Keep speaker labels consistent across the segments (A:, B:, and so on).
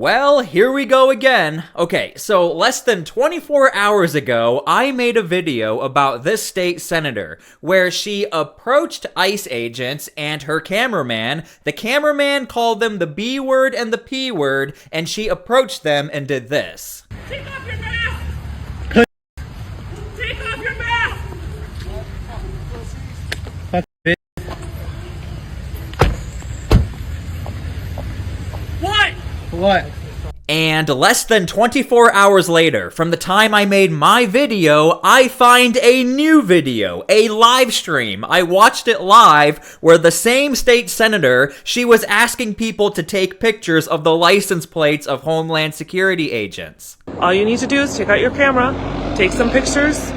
A: Well, here we go again. Okay, so less than 24 hours ago, I made a video about this state senator where she approached ICE agents and her cameraman. The cameraman called them the B word and the P word, and she approached them and did this.
B: Take off your mask! Take off your mask!
C: What?
A: And less than 24 hours later, from the time I made my video, I find a new video, a live stream. I watched it live where the same state senator, she was asking people to take pictures of the license plates of Homeland Security agents.
B: All you need to do is take out your camera, take some pictures,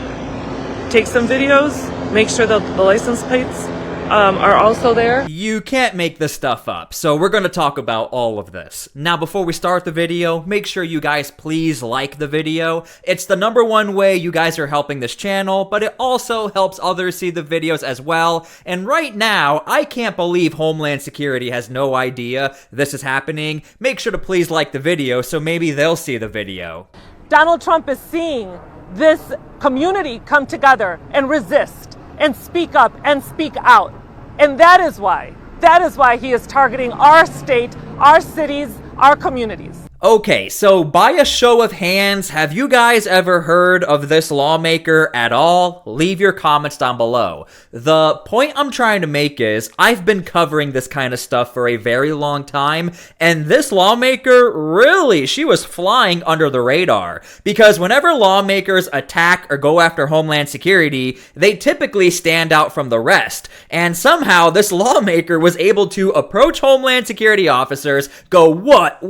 B: take some videos, make sure that the license plates are also there.
A: You can't make this stuff up, so we're going to talk about all of this. Now, before we start the video, make sure you guys please like the video. It's the #1 way you guys are helping this channel, but it also helps others see the videos as well. And right now, I can't believe Homeland Security has no idea this is happening. Make sure to please like the video so maybe they'll see the video.
B: Donald Trump is seeing this community come together and resist and speak up and speak out. And that is why he is targeting our state, our cities, our communities.
A: Okay, so by a show of hands, have you guys ever heard of this lawmaker at all? Leave your comments down below. The point I'm trying to make is, I've been covering this kind of stuff for a very long time, and this lawmaker, really, she was flying under the radar. Because whenever lawmakers attack or go after Homeland Security, they typically stand out from the rest. And somehow, this lawmaker was able to approach Homeland Security officers, go, what?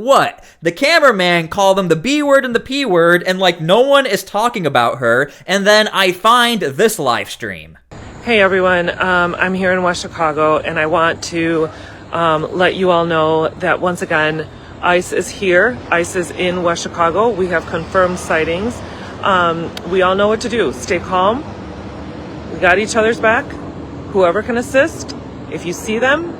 A: The cameraman called them the B word and the P word, and like no one is talking about her, and then I find this live stream.
B: Hey everyone, I'm here in West Chicago, and I want to let you all know that once again, ICE is here. ICE is in West Chicago. We have confirmed sightings. We all know what to do. Stay calm. We got each other's back. Whoever can assist, if you see them,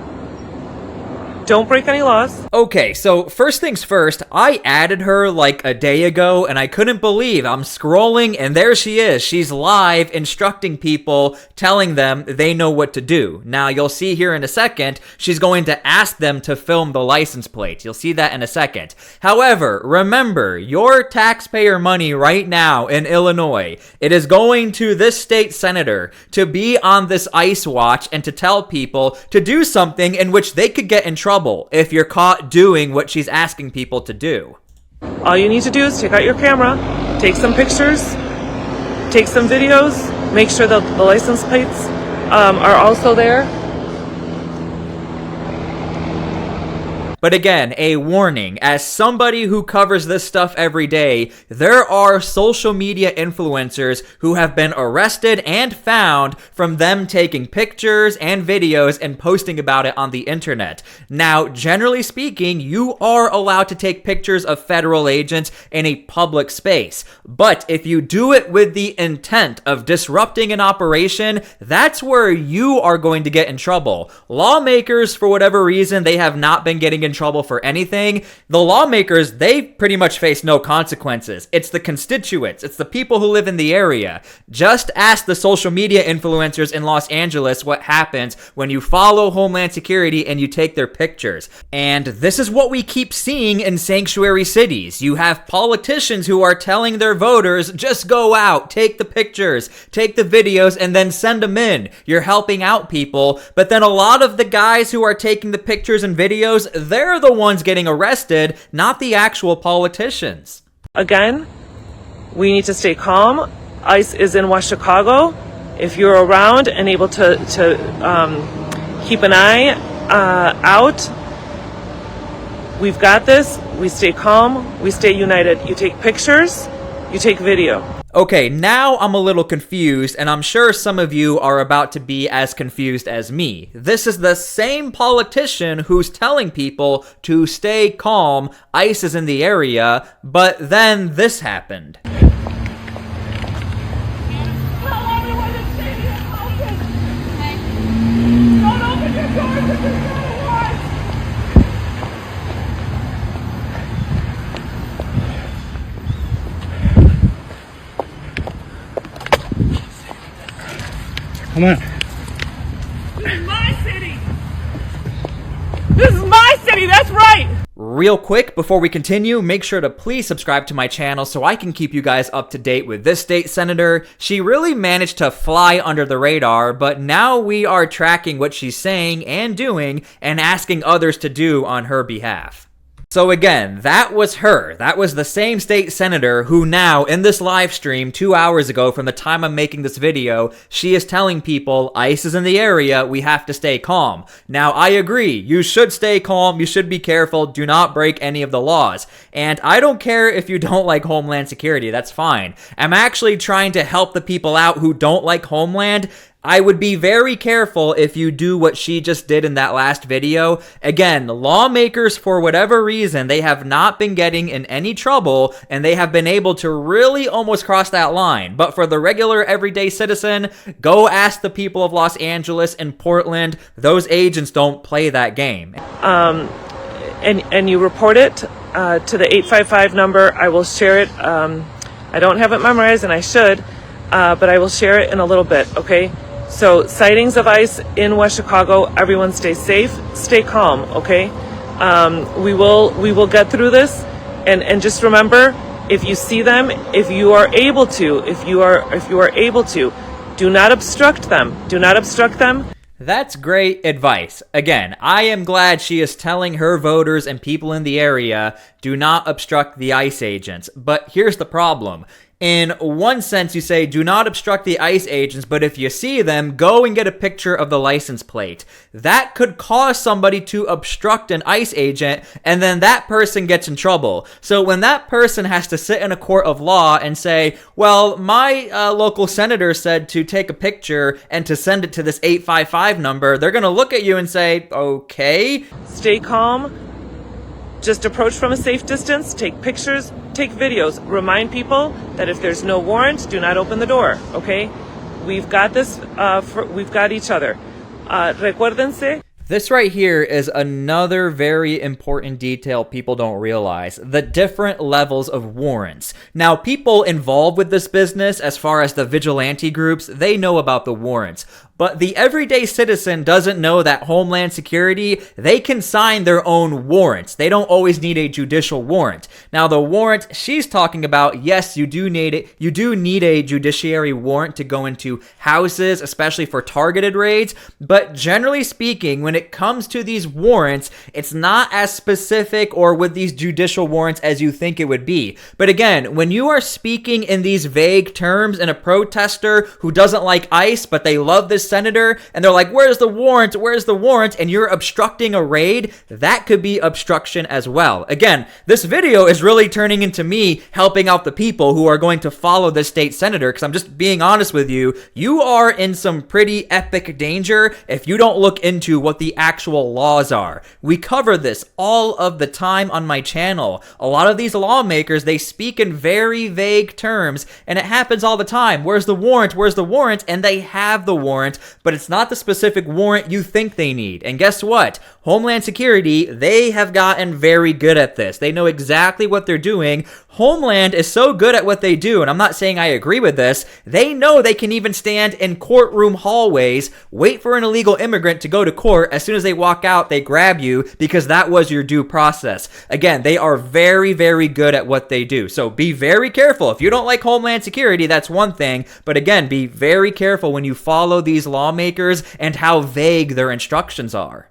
B: don't break any laws.
A: Okay, so first things first, I added her like a day ago, and I couldn't believe I'm scrolling, and there she is. She's live instructing people, telling them they know what to do. Now, you'll see here in a second, she's going to ask them to film the license plate. You'll see that in a second. However, remember, your taxpayer money right now in Illinois, it is going to this state senator to be on this ICE watch and to tell people to do something in which they could get in trouble if you're caught doing what she's asking people to do.
B: All you need to do is take out your camera, take some pictures, take some videos, make sure that the license plates are also there.
A: But again, a warning, as somebody who covers this stuff every day, there are social media influencers who have been arrested and found from them taking pictures and videos and posting about it on the internet. Now, generally speaking, you are allowed to take pictures of federal agents in a public space. But if you do it with the intent of disrupting an operation, that's where you are going to get in trouble. Lawmakers, for whatever reason, they have not been getting in trouble for anything. The lawmakers, they pretty much face no consequences. It's the constituents. It's the people who live in the area. Just ask the social media influencers in Los Angeles what happens when you follow Homeland Security and you take their pictures. And this is what we keep seeing in sanctuary cities. You have politicians who are telling their voters, just go out, take the pictures, take the videos, and then send them in. You're helping out people. But then a lot of the guys who are taking the pictures and videos, they're the ones getting arrested, not the actual politicians.
B: Again, we need to stay calm. ICE is in West Chicago. If you're around and able to keep an eye out, we've got this. We stay calm. We stay united. You take pictures. You take video.
A: Okay, now I'm a little confused, and I'm sure some of you are about to be as confused as me. This is the same politician who's telling people to stay calm, ICE is in the area, but then this happened.
B: Tell everyone to stay open. Don't open your doors if there's no one.
C: Come on.
B: This is my city. This is my city, that's right.
A: Real quick, before we continue, make sure to please subscribe to my channel so I can keep you guys up to date with this state senator. She really managed to fly under the radar, but now we are tracking what she's saying and doing and asking others to do on her behalf. So again, that was her. That was the same state senator who now, in this live stream 2 hours ago from the time I'm making this video, she is telling people, ICE is in the area, we have to stay calm. Now, I agree. You should stay calm. You should be careful. Do not break any of the laws. And I don't care if you don't like Homeland Security. That's fine. I'm actually trying to help the people out who don't like Homeland. I would be very careful if you do what she just did in that last video. Again, lawmakers, for whatever reason, they have not been getting in any trouble, and they have been able to really almost cross that line. But for the regular everyday citizen, go ask the people of Los Angeles and Portland. Those agents don't play that game.
B: And you report it to the 855 number. I will share it. I don't have it memorized, and I should, but I will share it in a little bit, okay? So sightings of ICE in West Chicago, everyone stay safe, stay calm, okay? We will get through this, and just remember, if you see them, if you are able to, do not obstruct them. Do not obstruct them.
A: That's great advice. Again, I am glad she is telling her voters and people in the area, do not obstruct the ICE agents. But here's the problem. In one sense, you say, do not obstruct the ICE agents, but if you see them, go and get a picture of the license plate. That could cause somebody to obstruct an ICE agent, and then that person gets in trouble. So when that person has to sit in a court of law and say, well, my local senator said to take a picture and to send it to this 855 number, they're going to look at you and say, okay.
B: Stay calm. Just approach from a safe distance, take pictures, take videos. Remind people that if there's no warrant, do not open the door, okay? We've got this, we've got each other. Recuérdense.
A: This right here is another very important detail people don't realize, the different levels of warrants. Now, people involved with this business, as far as the vigilante groups, they know about the warrants. But the everyday citizen doesn't know that Homeland Security, they can sign their own warrants. They don't always need a judicial warrant. Now, the warrant she's talking about, yes, you do need it. You do need a judiciary warrant to go into houses, especially for targeted raids. But generally speaking, when it comes to these warrants, it's not as specific or with these judicial warrants as you think it would be. But again, when you are speaking in these vague terms and a protester who doesn't like ICE, but they love this senator, and they're like, where's the warrant? Where's the warrant? And you're obstructing a raid, that could be obstruction as well. Again, this video is really turning into me helping out the people who are going to follow this state senator, because I'm just being honest with you, you are in some pretty epic danger if you don't look into what the actual laws are. We cover this all of the time on my channel. A lot of these lawmakers, they speak in very vague terms, and it happens all the time. Where's the warrant? Where's the warrant? And they have the warrant, but it's not the specific warrant you think they need. And guess what? Homeland Security, they have gotten very good at this. They know exactly what they're doing. Homeland is so good at what they do, and I'm not saying I agree with this, they know they can even stand in courtroom hallways, wait for an illegal immigrant to go to court. As soon as they walk out, they grab you because that was your due process. Again, they are very, very good at what they do. So be very careful. If you don't like Homeland Security, that's one thing. But again, be very careful when you follow these lawmakers and how vague their instructions are.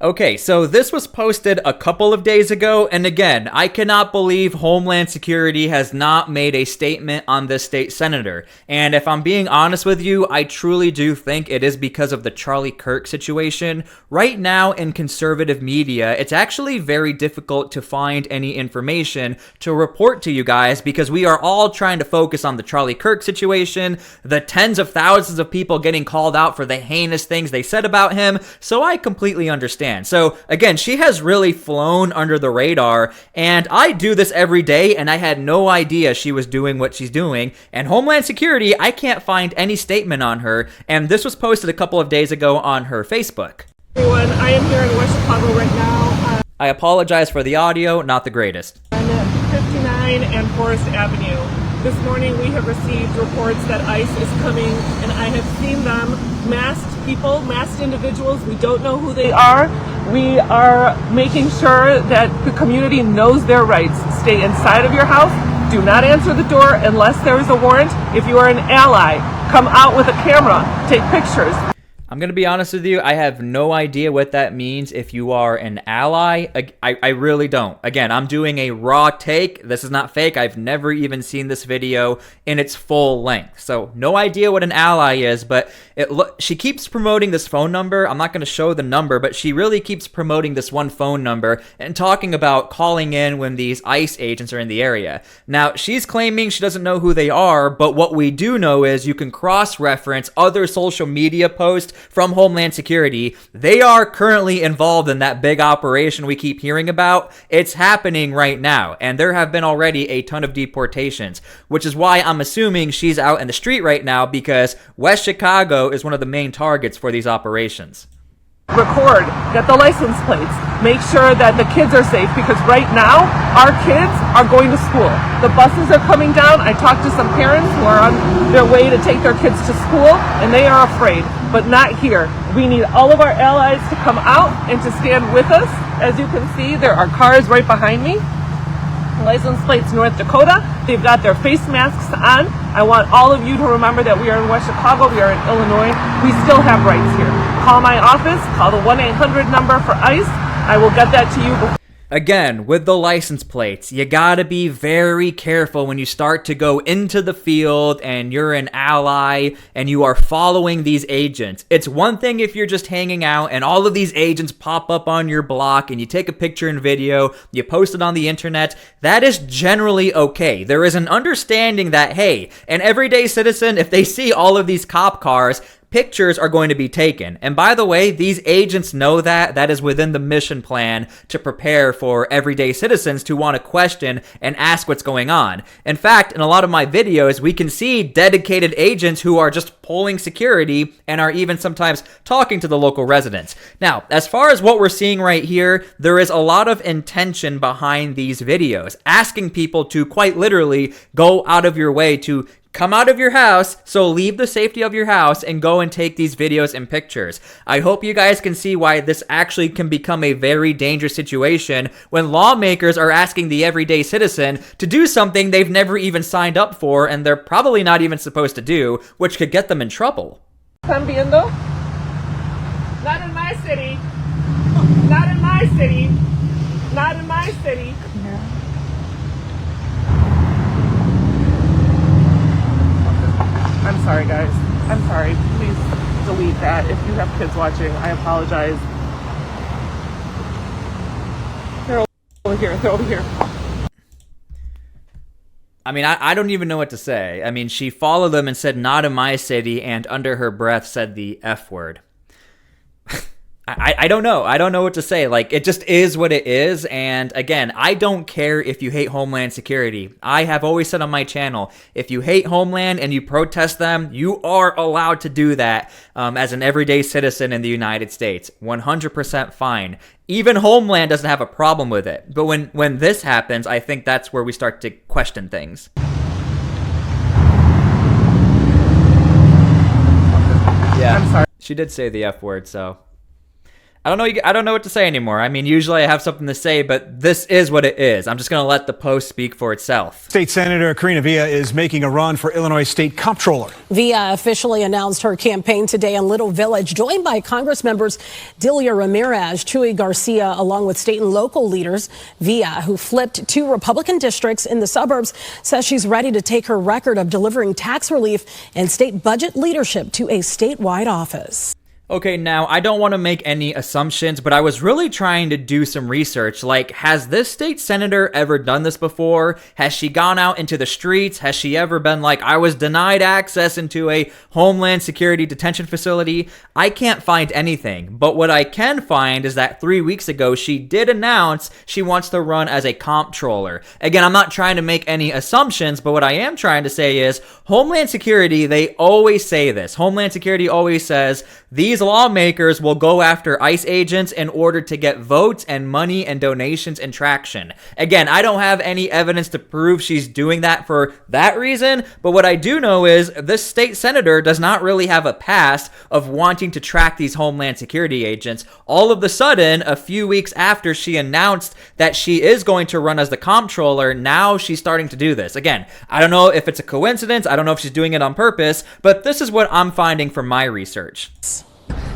A: Okay, so this was posted a couple of days ago, and again, I cannot believe Homeland Security has not made a statement on this state senator. And if I'm being honest with you, I truly do think it is because of the Charlie Kirk situation. Right now in conservative media, it's actually very difficult to find any information to report to you guys because we are all trying to focus on the Charlie Kirk situation, the tens of thousands of people getting called out for the heinous things they said about him, so I completely understand. So again, she has really flown under the radar, and I do this every day, and I had no idea she was doing what she's doing. And Homeland Security, I can't find any statement on her, and this was posted a couple of days ago on her Facebook.
B: Everyone, I am here in West Chicago right now.
A: I apologize for the audio, not the greatest.
B: I'm at 59 and Forest Avenue. This morning we have received reports that ICE is coming, and I have seen them, masked people, masked individuals. We don't know who they are. We are making sure that the community knows their rights. Stay inside of your house. Do not answer the door unless there is a warrant. If you are an ally, come out with a camera, take pictures.
A: I'm going to be honest with you, I have no idea what that means if you are an ally. I really don't. Again, I'm doing a raw take. This is not fake. I've never even seen this video in its full length. So no idea what an ally is, but she keeps promoting this phone number. I'm not going to show the number, but she really keeps promoting this one phone number and talking about calling in when these ICE agents are in the area. Now, she's claiming she doesn't know who they are, but what we do know is you can cross-reference other social media posts from Homeland Security. They are currently involved in that big operation we keep hearing about. It's happening right now, and there have been already a ton of deportations, which is why I'm assuming she's out in the street right now, because West Chicago is one of the main targets for these operations.
B: Record, get the license plates, make sure that the kids are safe, because right now our kids are going to school. The buses are coming down. I talked to some parents who are on their way to take their kids to school, and they are afraid, but not here. We need all of our allies to come out and to stand with us. As you can see, there are cars right behind me. License plates North Dakota. They've got their face masks on. I want all of you to remember that we are in West Chicago, we are in Illinois. We still have rights here. Call my office, call the 1-800 number for ICE. I will get that to you before.
A: Again, with the license plates, you gotta be very careful when you start to go into the field and you're an ally and you are following these agents. It's one thing if you're just hanging out and all of these agents pop up on your block and you take a picture and video, you post it on the internet. That is generally okay. There is an understanding that, hey, an everyday citizen, if they see all of these cop cars, pictures are going to be taken. And by the way, these agents know that. That is within the mission plan to prepare for everyday citizens to want to question and ask what's going on. In fact, in a lot of my videos, we can see dedicated agents who are just pulling security and are even sometimes talking to the local residents. Now, as far as what we're seeing right here, there is a lot of intention behind these videos, asking people to quite literally go out of your way to come out of your house, so leave the safety of your house and go and take these videos and pictures. I hope you guys can see why this actually can become a very dangerous situation when lawmakers are asking the everyday citizen to do something they've never even signed up for and they're probably not even supposed to do, which could get them in trouble.
B: ¿Están viendo? Not in my city. Not in my city. Not in my city. I'm sorry, guys. I'm sorry. Please delete that. If you have kids watching, I apologize. They're over here. They're over here.
A: I mean, I don't even know what to say. I mean, she followed them and said, not in my city, and under her breath said the F word. I don't know. I don't know what to say. Like, it just is what it is. And again, I don't care if you hate Homeland Security. I have always said on my channel, if you hate Homeland and you protest them, you are allowed to do that as an everyday citizen in the United States. 100% fine. Even Homeland doesn't have a problem with it. But when this happens, I think that's where we start to question things. Yeah, I'm sorry. She did say the F word, so I don't know what to say anymore. I mean, usually I have something to say, but this is what it is. I'm just going to let the post speak for itself.
C: State Senator Karina Villa is making a run for Illinois State Comptroller.
D: Villa officially announced her campaign today in Little Village, joined by Congress members Delia Ramirez, Chuy Garcia, along with state and local leaders. Villa, who flipped 2 Republican districts in the suburbs, says she's ready to take her record of delivering tax relief and state budget leadership to a statewide office.
A: Okay, now, I don't want to make any assumptions, but I was really trying to do some research. Like, has this state senator ever done this before? Has she gone out into the streets? Has she ever been like, I was denied access into a Homeland Security detention facility? I can't find anything, but what I can find is that 3 weeks ago, she did announce she wants to run as a comptroller. Again, I'm not trying to make any assumptions, but what I am trying to say is Homeland Security, they always say this. Homeland Security always says, these these lawmakers will go after ICE agents in order to get votes and money and donations and traction. Again, I don't have any evidence to prove she's doing that for that reason, but what I do know is this state senator does not really have a past of wanting to track these Homeland Security agents. All of a sudden, a few weeks after she announced that she is going to run as the comptroller, now she's starting to do this. Again, I don't know if it's a coincidence, I don't know if she's doing it on purpose, but this is what I'm finding from my research.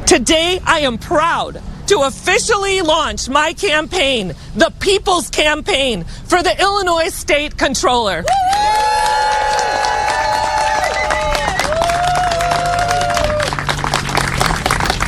B: Today, I am proud to officially launch my campaign, the People's Campaign, for the Illinois State Controller.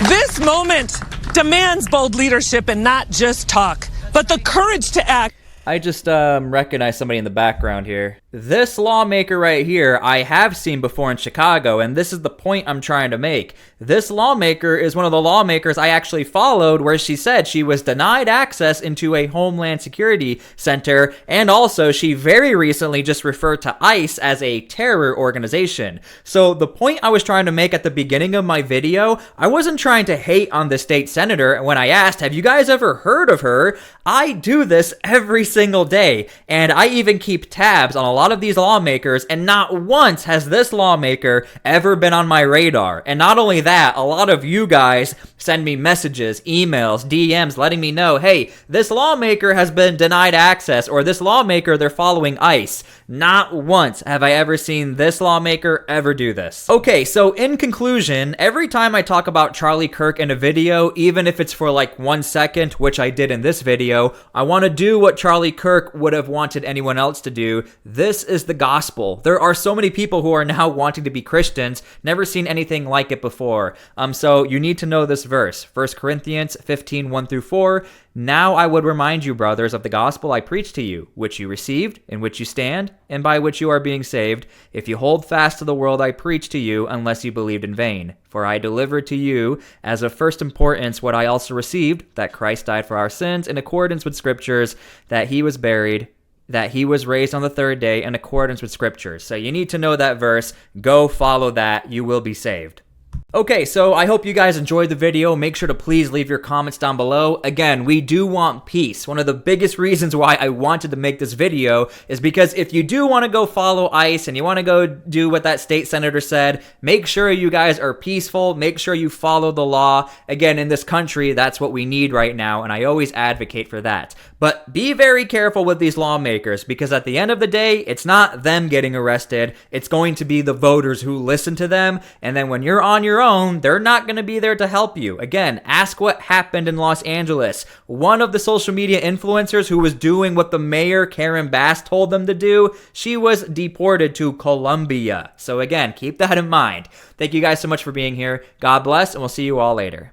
B: This moment demands bold leadership and not just talk, but the courage to act.
A: I just recognize somebody in the background here. This lawmaker right here, I have seen before in Chicago, and this is the point I'm trying to make. This lawmaker is one of the lawmakers I actually followed where she said she was denied access into a Homeland Security Center, and also she very recently just referred to ICE as a terror organization. So the point I was trying to make at the beginning of my video, I wasn't trying to hate on the state senator when I asked, have you guys ever heard of her? I do this every single day, and I even keep tabs on a lot of these lawmakers, and not once has this lawmaker ever been on my radar. And not only that, a lot of you guys send me messages, emails, DMs letting me know, hey, this lawmaker has been denied access, or this lawmaker, they're following ICE. Not once have I ever seen this lawmaker ever do this. Okay, so in conclusion, every time I talk about Charlie Kirk in a video, even if it's for like 1 second, which I did in this video, I want to do what Charlie Kirk would have wanted anyone else to do. This is the gospel. There are so many people who are now wanting to be Christians, never seen anything like it before. So you need to know this verse, 1 Corinthians 15, 1-4. Now I would remind you, brothers, of the gospel I preached to you, which you received, in which you stand, and by which you are being saved, if you hold fast to the word I preached to you, unless you believed in vain. For I delivered to you as of first importance what I also received, that Christ died for our sins in accordance with Scriptures, that he was buried, that he was raised on the third day in accordance with Scriptures. So you need to know that verse. Go follow that. You will be saved. Okay, so I hope you guys enjoyed the video. Make sure to please leave your comments down below. Again, we do want peace. One of the biggest reasons why I wanted to make this video is because if you do want to go follow ICE and you want to go do what that state senator said, make sure you guys are peaceful. Make sure you follow the law. Again, in this country, that's what we need right now, and I always advocate for that. But be very careful with these lawmakers, because at the end of the day, it's not them getting arrested. It's going to be the voters who listen to them, and then when you're on your own, they're not going to be there to help you. Again, ask what happened in Los Angeles. One of the social media influencers who was doing what the mayor, Karen Bass, told them to do, she was deported to Colombia. So again, keep that in mind. Thank you guys so much for being here. God bless, and we'll see you all later.